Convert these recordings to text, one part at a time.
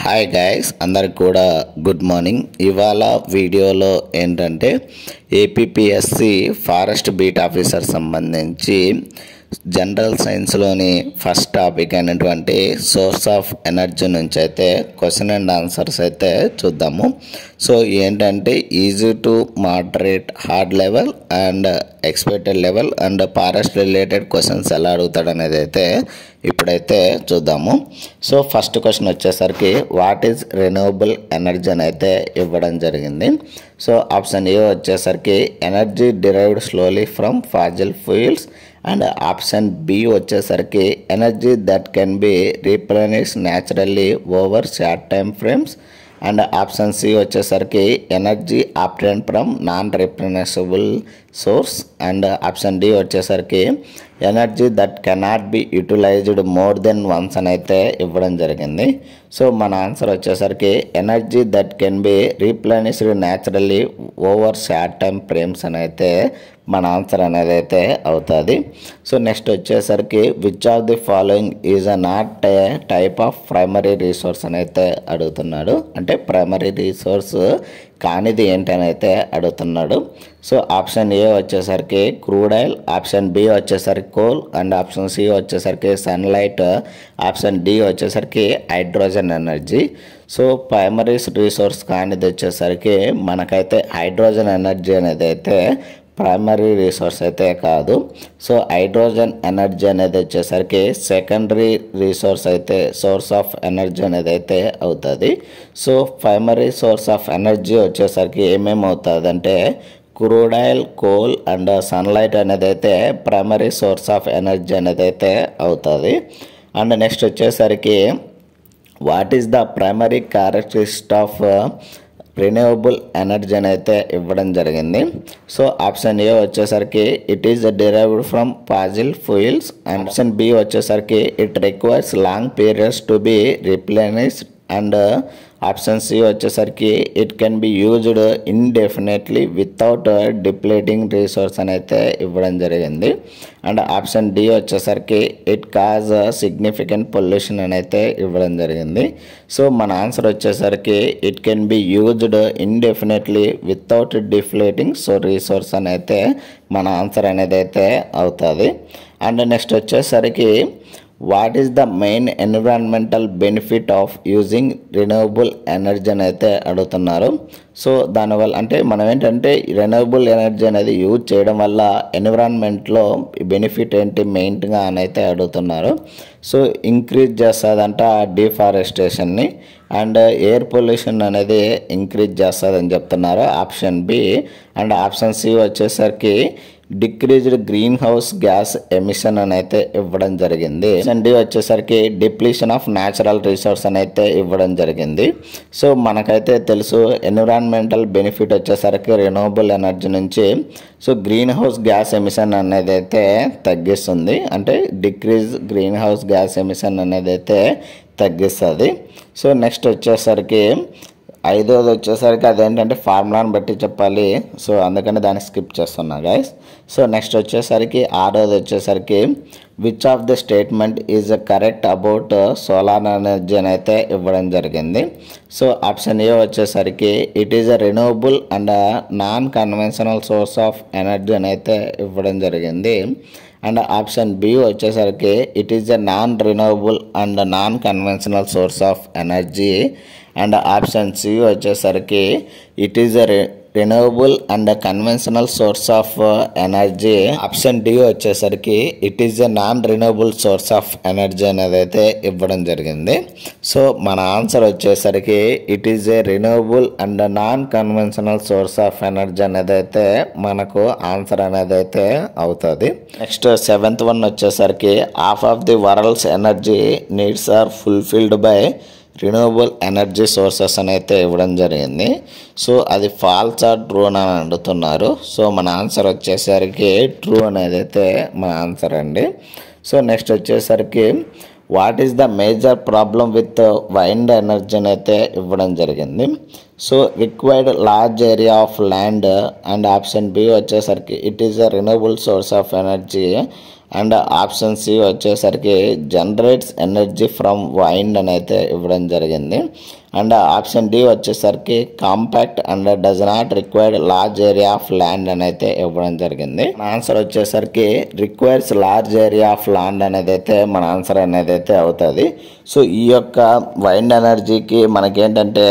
Hi guys, అందరికి కూడా good morning. ఇవాళ వీడియోలో ఏంటంటే ఏపీపీఎస్సి ఫారెస్ట్ బీట్ ఆఫీసర్ సంబంధించి జనరల్ సైన్స్లోని ఫస్ట్ టాపిక్ అయినటువంటి సోర్స్ ఆఫ్ ఎనర్జీ నుంచి అయితే క్వశ్చన్ అండ్ ఆన్సర్స్ అయితే చూద్దాము. సో ఏంటంటే easy to moderate, hard level and expected level and forest related questions ఎలా అడుగుతాడు అనేది అయితే ఇప్పుడైతే చూద్దాము. సో ఫస్ట్ క్వశ్చన్ వచ్చేసరికి వాట్ ఈజ్ రెన్యూవబుల్ ఎనర్జీ అని అయితే ఇవ్వడం జరిగింది. సో ఆప్షన్ ఏ వచ్చేసరికి energy derived slowly from fossil fuels and option B వచ్చేసరికి energy that can be replenish naturally over short time frames and option C వచ్చేసరికి energy often from non replenishable source and option D వచ్చేసరికి energy that cannot be utilised more than once అని అయితే ఇవ్వడం జరిగింది. So మన answer వచ్చేసరికి energy that can be replenished naturally over short time frames అని అయితే మన ఆన్సర్ అనేది అయితే అవుతుంది. సో నెక్స్ట్ వచ్చేసరికి which of the following is a not a type of primary resource అని అయితే అడుగుతున్నాడు. అంటే ప్రైమరీ రీసోర్స్ కానిది ఏంటని అయితే అడుగుతున్నాడు. సో ఆప్షన్ ఏ వచ్చేసరికి క్రూడ్ ఆయిల్, ఆప్షన్ బి వచ్చేసరికి కోల్ అండ్ ఆప్షన్ సి వచ్చేసరికి సన్లైట్, ఆప్షన్ డి వచ్చేసరికి hydrogen energy. So primary resource కానిది వచ్చేసరికి మనకైతే హైడ్రోజన్ ఎనర్జీ అనేది అయితే ప్రైమరీ రీసోర్స్ అయితే కాదు. సో హైడ్రోజన్ ఎనర్జీ అనేది వచ్చేసరికి సెకండరీ రీసోర్స్ అయితే సోర్స్ ఆఫ్ ఎనర్జీ అనేది అయితే అవుతుంది. So primary source of energy వచ్చేసరికి ఏమేమి అవుతుంది అంటే crude oil, coal and sunlight అనేది అయితే ప్రైమరీ సోర్స్ ఆఫ్ ఎనర్జీ అనేది అయితే అవుతుంది. అండ్ నెక్స్ట్ వచ్చేసరికి what is the primary characteristic of renewable energy అని అయితే ఇవ్వడం జరిగింది. సో ఆప్షన్ ఏ వచ్చేసరికి it is derived from fossil fuels and option B వచ్చేసరికి it requires long periods to be రిప్లెనిష్డ్ and option C వచ్చేసరికి it can be used indefinitely without depleting resource అని అయితే ఇవ్వడం జరిగింది. అండ్ ఆప్షన్ డి వచ్చేసరికి it cause significant pollution అని అయితే ఇవ్వడం జరిగింది. సో మన ఆన్సర్ వచ్చేసరికి it can be used indefinitely without depleting resource అని అయితే మన ఆన్సర్ అనేది అయితే అవుతుంది. అండ్ నెక్స్ట్ వచ్చేసరికి what is the main environmental benefit of using renewable energy అని అయితే అడుగుతున్నారు. సో దానివల్ల అంటే మనం ఏంటంటే రెన్యూవబుల్ ఎనర్జీ అనేది యూజ్ చేయడం వల్ల ఎన్విరాన్మెంట్లో బెనిఫిట్ ఏంటి మెయిన్గా అని అయితే అడుగుతున్నారు. సో ఇంక్రీజ్ చేస్తుందంట డిఫారెస్టేషన్ని అండ్ ఎయిర్ పొల్యూషన్ అనేది ఇంక్రీజ్ చేస్తుందని చెప్తున్నారు option B. And option C వచ్చేసరికి decreased greenhouse gas emission అని అయితే ఇవ్వడం జరిగింది. ఆప్షన్ డి వచ్చేసరికి డిప్లీషన్ ఆఫ్ న్యాచురల్ రిసోర్స్ అని అయితే ఇవ్వడం జరిగింది. సో మనకైతే తెలుసు ఎన్విరాన్మెంటల్ బెనిఫిట్ వచ్చేసరికి రెన్యూవబుల్ ఎనర్జీ నుంచి so greenhouse gas emission అనేది అయితే తగ్గిస్తుంది. అంటే decrease greenhouse gas emission అనేది అయితే తగ్గిస్తుంది. సో నెక్స్ట్ వచ్చేసరికి ఐదోది వచ్చేసరికి అదేంటంటే ఫార్ములాని బట్టి చెప్పాలి. సో అందుకని దాన్ని స్కిప్ చేస్తున్నా గైస్. సో నెక్స్ట్ వచ్చేసరికి ఆరోది వచ్చేసరికి which of the statement is correct about solar energy అని అయితే ఇవ్వడం జరిగింది. సో ఆప్షన్ ఏ వచ్చేసరికి it is a renewable and non conventional source of energy అని అయితే ఇవ్వడం జరిగింది. అండ్ ఆప్షన్ బి వచ్చేసరికి it is a non renewable and non conventional source of energy. And option C వచ్చేసరికి it is a renewable and conventional source of energy. Option D వచ్చేసరికి it is a non renewable source of energy అనేది అయితే ఇవ్వడం జరిగింది. So మన answer వచ్చేసరికి it is a renewable and non conventional source of energy అనేది అయితే మనకు ఆన్సర్ అనేది అయితే అవుతుంది. నెక్స్ట్ సెవెంత్ వన్ వచ్చేసరికి half of the world's energy needs are fulfilled by renewable energy sources అని అయితే ఇవ్వడం జరిగింది. సో అది ఫాల్స్ ఆర్ ట్రూ అని అడుగుతున్నారు. సో మన ఆన్సర్ వచ్చేసరికి ట్రూ అనేది అయితే మన ఆన్సర్ అండి. సో నెక్స్ట్ వచ్చేసరికి what is the major problem with wind energy అని అయితే ఇవ్వడం జరిగింది. So required large area of land and option B వచ్చేసరికి it is a renewable source of energy and option C వచ్చేసరికి జనరేట్స్ ఎనర్జీ ఫ్రమ్ వైండ్ అని అయితే ఇవ్వడం జరిగింది. అండ్ ఆప్షన్ డి వచ్చేసరికి compact and does not require large area of land అని అయితే ఇవ్వడం జరిగింది. మన ఆన్సర్ వచ్చేసరికి requires large area of land అనేది అయితే మన ఆన్సర్ అనేది అయితే అవుతుంది. సో ఈ యొక్క వైండ్ ఎనర్జీకి మనకేంటంటే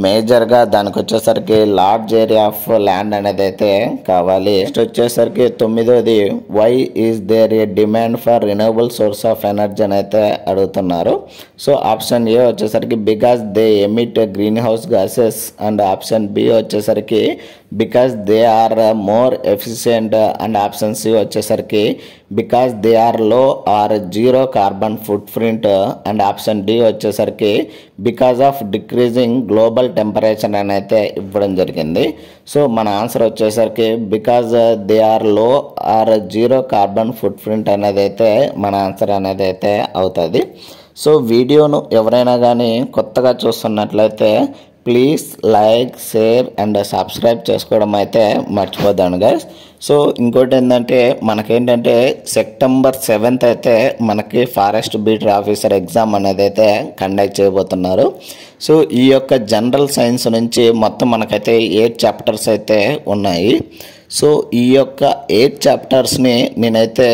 మేజర్గా దానికి వచ్చేసరికి లార్జ్ ఏరియా ఆఫ్ ల్యాండ్ అనేది అయితే కావాలి. నెక్స్ట్ వచ్చేసరికి 9వది why is there a demand for renewable source of energy అని అయితే అడుగుతున్నారు. సో ఆప్షన్ ఏ వచ్చేసరికి because they emit green house gases and option B వచ్చేసరికి because they are more efficient and option C వచ్చేసరికి because they are low or zero carbon footprint and option D వచ్చేసరికి because of decreasing global temperature అని అయితే ఇవ్వడం జరిగింది. So మన answer వచ్చేసరికి because they are low or zero carbon footprint అనేది అయితే మన ఆన్సర్ అనేది అయితే అవుతుంది. సో వీడియోను ఎవరైనా కానీ కొత్తగా చూస్తున్నట్లయితే please like, share and subscribe చేసుకోవడం అయితే మర్చిపోద్దాను గైస్. సో ఇంకోటి ఏంటంటే మనకేంటంటే సెప్టెంబర్ 7th అయితే మనకి ఫారెస్ట్ బీట్ ఆఫీసర్ ఎగ్జామ్ అనేది అయితే కండక్ట్ చేయబోతున్నారు. సో ఈ యొక్క జనరల్ సైన్స్ నుంచి మొత్తం మనకైతే 8 చాప్టర్స్ అయితే ఉన్నాయి. సో ఈ యొక్క 8 చాప్టర్స్ని నేనైతే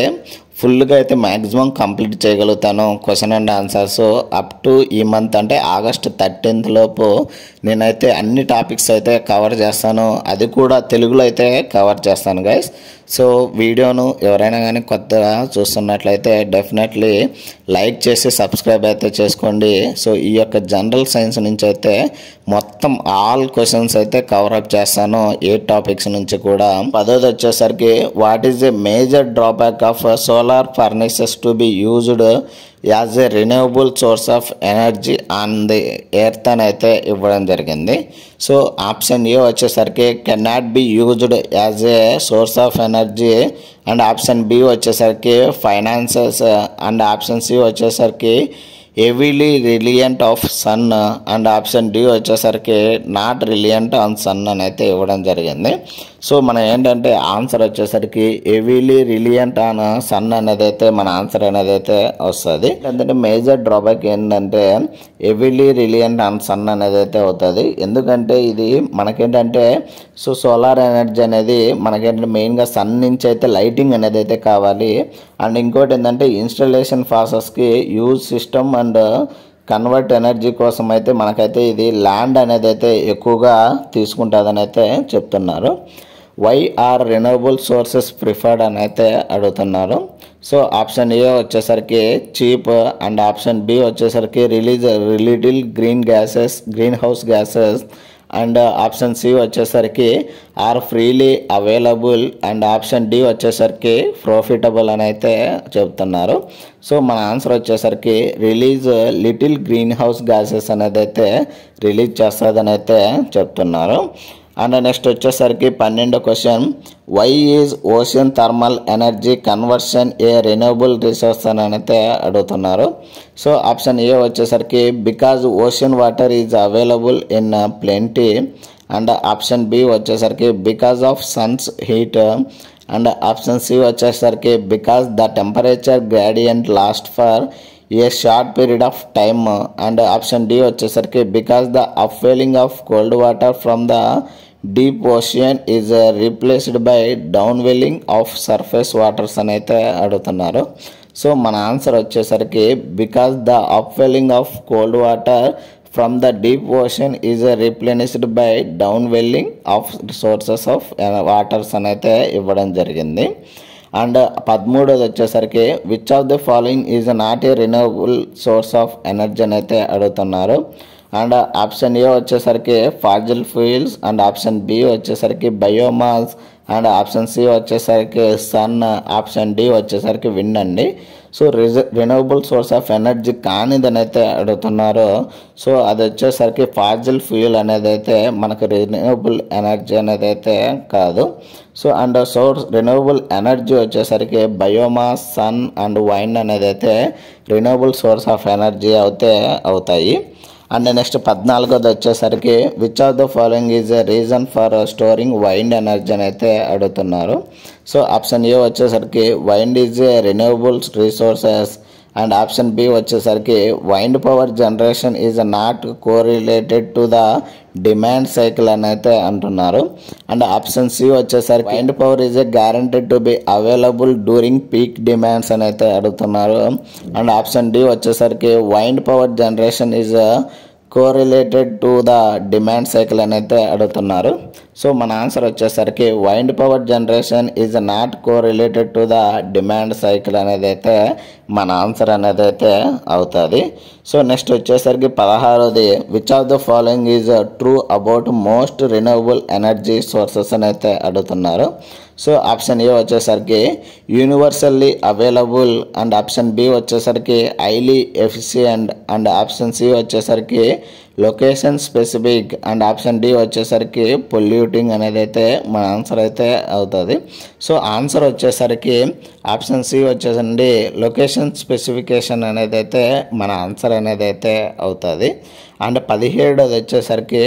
ఫుల్గా అయితే మ్యాక్సిమం కంప్లీట్ చేయగలుగుతాను. Question and answers up to ఈ మంత్ అంటే ఆగస్టు 13th లోపు నేనైతే అన్ని టాపిక్స్ అయితే కవర్ చేస్తాను. అది కూడా తెలుగులో అయితే కవర్ చేస్తాను గైస్. సో వీడియోను ఎవరైనా కానీ కొత్తగా చూస్తున్నట్లయితే డెఫినెట్లీ లైక్ చేసి సబ్స్క్రైబ్ అయితే చేసుకోండి. సో ఈ యొక్క జనరల్ సైన్స్ నుంచి అయితే మొత్తం ఆల్ క్వశ్చన్స్ అయితే కవరప్ చేస్తాను 8 టాపిక్స్ నుంచి కూడా. 10వది వచ్చేసరికి what is a major drawback of solar furnaces to be used as a renewable source of energy on the earth అని అయితే ఇవ్వడం జరిగింది. సో ఆప్షన్ ఏ వచ్చేసరికి can not be used as a source of energy and option B వచ్చేసరికి finances and option C వచ్చేసరికి heavily reliant of sun and option D వచ్చేసరికి not reliant on sun అని అయితే ఇవ్వడం జరిగింది. సో మనం ఏంటంటే ఆన్సర్ వచ్చేసరికి హెవీలీ రిలియంట్ ఆన్ సన్ అనేది అయితే మన ఆన్సర్ అనేది అయితే వస్తుంది. ఎందుకంటే మేజర్ డ్రాబ్యాక్ ఏంటంటే హెవీలీ రిలియంట్ ఆన్ సన్ అనేది అయితే అవుతుంది. ఎందుకంటే ఇది మనకేంటంటే సో సోలార్ ఎనర్జీ అనేది మనకేంటంటే మెయిన్గా సన్ నుంచి అయితే లైటింగ్ అనేది అయితే కావాలి. అండ్ ఇంకోటి ఏంటంటే ఇన్స్టలేషన్ ప్రాసెస్కి use system and convert energy కోసం అయితే మనకైతే ఇది ల్యాండ్ అనేది అయితే ఎక్కువగా తీసుకుంటుందని అయితే చెప్తున్నారు. Why are renewable sources preferred అని అయితే అడుగుతున్నారు. సో ఆప్షన్ ఏ వచ్చేసరికి చీప్ అండ్ ఆప్షన్ బి వచ్చేసరికి release little green house gases and option C వచ్చేసరికి are freely available and option D వచ్చేసరికి ప్రాఫిటబుల్ అని అయితే చెప్తున్నారు. సో మన ఆన్సర్ వచ్చేసరికి release little green house gases అనేది అయితే రిలీజ్ చేస్తుందని అయితే చెప్తున్నారు. అండ్ నెక్స్ట్ వచ్చేసరికి 12వ question why is ocean thermal energy conversion a renewable resource అని అయితే అడుగుతున్నారు. సో ఆప్షన్ ఏ వచ్చేసరికి because ocean water is available in plenty and option B వచ్చేసరికి because of sun's heat and option C వచ్చేసరికి because the temperature gradient last for a short period of time and option D వచ్చేసరికి because the upwelling of cold water from the deep ocean is replaced by downwelling of surface waters అని అయితే అడుగుతున్నారు. So మన answer వచ్చేసరికి because the upwelling of cold water from the deep ocean is replenished by downwelling of sources of waters అని అయితే ఇవ్వడం జరిగింది. And 13వది వచ్చేసరికి which of the following is not a renewable source of energy అని అయితే అడుగుతున్నారు. And option A వచ్చేసరికి fossil fuels and option B వచ్చేసరికి బయోమాస్ అండ్ ఆప్షన్ సి వచ్చేసరికి సన్ ఆప్షన్ డి వచ్చేసరికి విండ్ అండి. So renewable source of energy కానిదని అయితే అడుగుతున్నారు. సో అది వచ్చేసరికి ఫాజిల్ ఫ్యూయల్ అనేది అయితే మనకు రిన్యూవబుల్ ఎనర్జీ అనేది అయితే కాదు. So and source renewable energy వచ్చేసరికి బయోమాస్ సన్ అండ్ వైండ్ అనేది అయితే రిన్యూవబుల్ సోర్స్ ఆఫ్ ఎనర్జీ అయితే అవుతాయి. అండ్ నెక్స్ట్ 14ది వచ్చేసరికి which of the following is a reason for storing wind energy అని అయితే అడుగుతున్నారు. సో ఆప్షన్ ఏ వచ్చేసరికి wind is a renewable resources and option B వచ్చేసరికి wind power generation is not correlated to the demand cycle అని అయితే అంటున్నారు. And option C వచ్చేసరికి wind power is a guaranteed to be available during peak demands అని అయితే అడుగుతున్నారు. And option D వచ్చేసరికి wind power generation is correlated to the demand cycle అని అయితే అడుగుతున్నారు. సో మన ఆన్సర్ వచ్చేసరికి wind power generation is not correlated to the demand cycle అనేది అయితే మన ఆన్సర్ అనేది అయితే అవుతుంది. సో నెక్స్ట్ వచ్చేసరికి 16ది which of the following is true about most renewable energy sources అని అయితే అడుగుతున్నారు. సో ఆప్షన్ ఏ వచ్చేసరికి universally available and option B వచ్చేసరికి highly efficient and option C వచ్చేసరికి location specific and option D వచ్చేసరికి polluting అనేది అయితే మన ఆన్సర్ అయితే అవుతుంది. సో ఆన్సర్ వచ్చేసరికి ఆప్షన్ సి వచ్చేసండి లొకేషన్ స్పెసిఫికేషన్ అనేది అయితే మన ఆన్సర్ అనేది అయితే అవుతుంది. అండ్ 17ది వచ్చేసరికి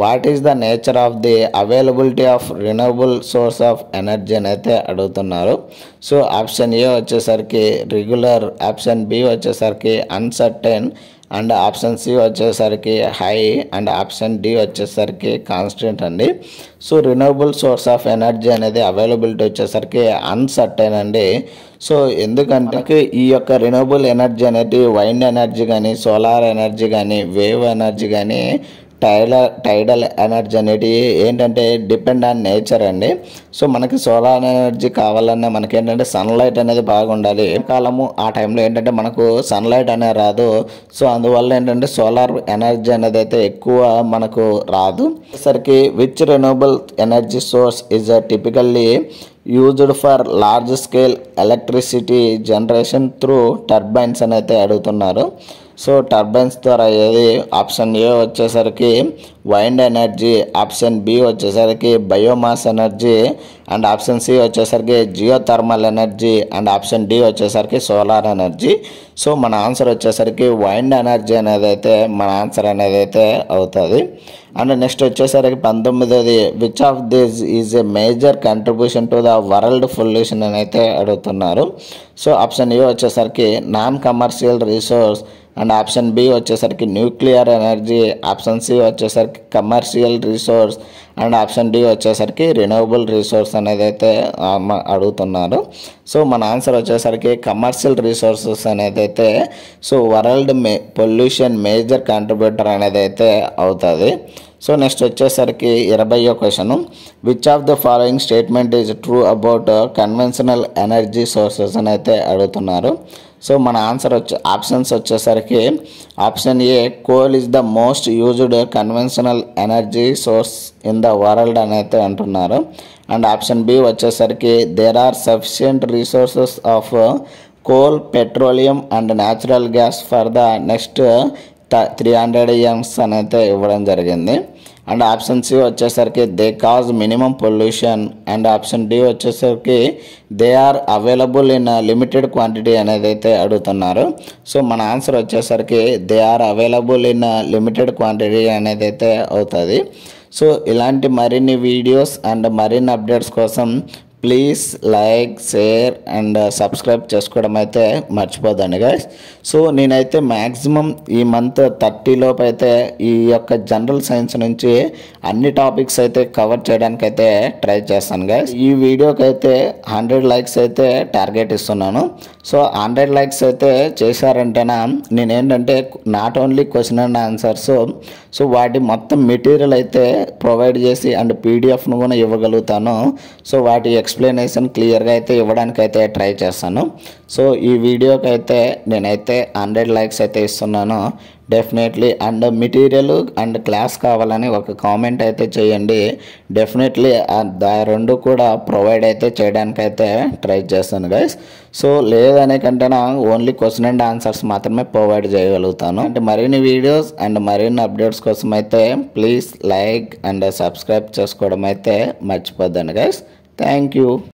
what is the nature of the availability of renewable source of energy అని అయితే అడుగుతున్నారు. సో ఆప్షన్ ఏ వచ్చేసరికి రెగ్యులర్, ఆప్షన్ బి వచ్చేసరికి అన్సర్టెన్ అండ్ ఆప్షన్ సి వచ్చేసరికి హై అండ్ ఆప్షన్ డి వచ్చేసరికి కాన్స్టెంట్ అండి. So renewable source of energy అనేది availability వచ్చేసరికి అన్సర్టెన్ అండి. సో ఎందుకంటే ఈ యొక్క రెన్యూవబుల్ ఎనర్జీ అనేది వైండ్ ఎనర్జీ కానీ, సోలార్ ఎనర్జీ కానీ, వేవ్ ఎనర్జీ కానీ, టైడల్ ఎనర్జీ అనేది ఏంటంటే డిపెండ్ ఆన్ నేచర్ అండి. సో మనకి సోలార్ ఎనర్జీ కావాలన్నా మనకి ఏంటంటే సన్లైట్ అనేది బాగా ఉండాలి. కాలము ఆ టైంలో ఏంటంటే మనకు సన్లైట్ అనేది రాదు. సో అందువల్ల ఏంటంటే సోలార్ ఎనర్జీ అనేది అయితే ఎక్కువ మనకు రాదు. సరికి which renewable energy source is typically used for large scale electricity generation through turbines అని అయితే అడుగుతున్నారు. సో టర్బైన్స్ ద్వారా ఏది ఆప్షన్ ఏ వచ్చేసరికి వైండ్ ఎనర్జీ, ఆప్షన్ బి వచ్చేసరికి biomass energy and option C వచ్చేసరికి geothermal energy and option D వచ్చేసరికి solar energy. So మన ఆన్సర్ వచ్చేసరికి వైండ్ ఎనర్జీ అనేది అయితే మన ఆన్సర్ అనేది అయితే అవుతుంది. అండ్ నెక్స్ట్ వచ్చేసరికి 19ది which of this is a major contribution to the world pollution అని అయితే అడుగుతున్నారు. సో ఆప్షన్ ఏ వచ్చేసరికి non commercial resource and option B వచ్చేసరికి న్యూక్లియర్ ఎనర్జీ, ఆప్షన్ సి వచ్చేసరికి commercial resource and option D వచ్చేసరికి renewable resource అనేది అయితే అడుగుతున్నారు. సో మన ఆన్సర్ వచ్చేసరికి కమర్షియల్ రిసోర్సెస్ అనేది అయితే so world pollution major contributor అనేది అయితే అవుతుంది. సో నెక్స్ట్ వచ్చేసరికి 20వ question which of the following statement is true about conventional energy sources అని అయితే అడుగుతున్నారు. సో మన ఆన్సర్ ఆప్షన్స్ వచ్చేసరికి option A coal is the most used conventional energy source in the world అని అయితే అంటున్నారు. అండ్ ఆప్షన్ బి వచ్చేసరికి there are sufficient resources of coal, petroleum and natural gas for the next 300 years అని అయితే ఇవ్వడం జరిగింది. And option C వచ్చేసరికి they cause minimum pollution and option D వచ్చేసరికి they are available in limited quantity అనేది అయితే అడుగుతున్నారు. సో మన ఆన్సర్ వచ్చేసరికి they are available in limited quantity అనేది అయితే అవుతుంది. సో ఇలాంటి మరిన్ని వీడియోస్ అండ్ మరిన్ని అప్డేట్స్ కోసం please like, share and subscribe చేసుకోవడం అయితే మర్చిపోదండి గైస్. సో నేనైతే మ్యాక్సిమం ఈ మంత్ 30 లోపు అయితే ఈ యొక్క జనరల్ సైన్స్ నుంచి అన్ని టాపిక్స్ అయితే కవర్ చేయడానికి అయితే ట్రై చేస్తాను గైస్. ఈ వీడియోకి అయితే 100 likes అయితే టార్గెట్ ఇస్తున్నాను. సో 100 likes అయితే చేశారంటేనా నేనేంటంటే not only question and answers so వాటి మొత్తం మెటీరియల్ అయితే ప్రొవైడ్ చేసి అండ్ పీడిఎఫ్ను కూడా ఇవ్వగలుగుతాను. సో వాటి ఎక్స్ప్లెనేషన్ క్లియర్గా అయితే ఇవ్వడానికి అయితే ట్రై చేస్తాను. సో ఈ వీడియోకి అయితే నేనైతే 100 likes అయితే ఇస్తున్నాను definitely. And material and class కావాలని ఒక కామెంట్ అయితే చేయండి. డెఫినెట్లీ రెండు కూడా ప్రొవైడ్ అయితే చేయడానికి అయితే ట్రై చేస్తాను గైస్. సో లేదనే కంటేనా ఓన్లీ క్వశ్చన్ అండ్ ఆన్సర్స్ మాత్రమే ప్రొవైడ్ చేయగలుగుతాను. అంటే మరిన్ని వీడియోస్ అండ్ మరిన్ని అప్డేట్స్ కోసం అయితే ప్లీజ్ లైక్ అండ్ సబ్స్క్రైబ్ చేసుకోవడం అయితే మర్చిపోద్దండి గైస్. Thank you.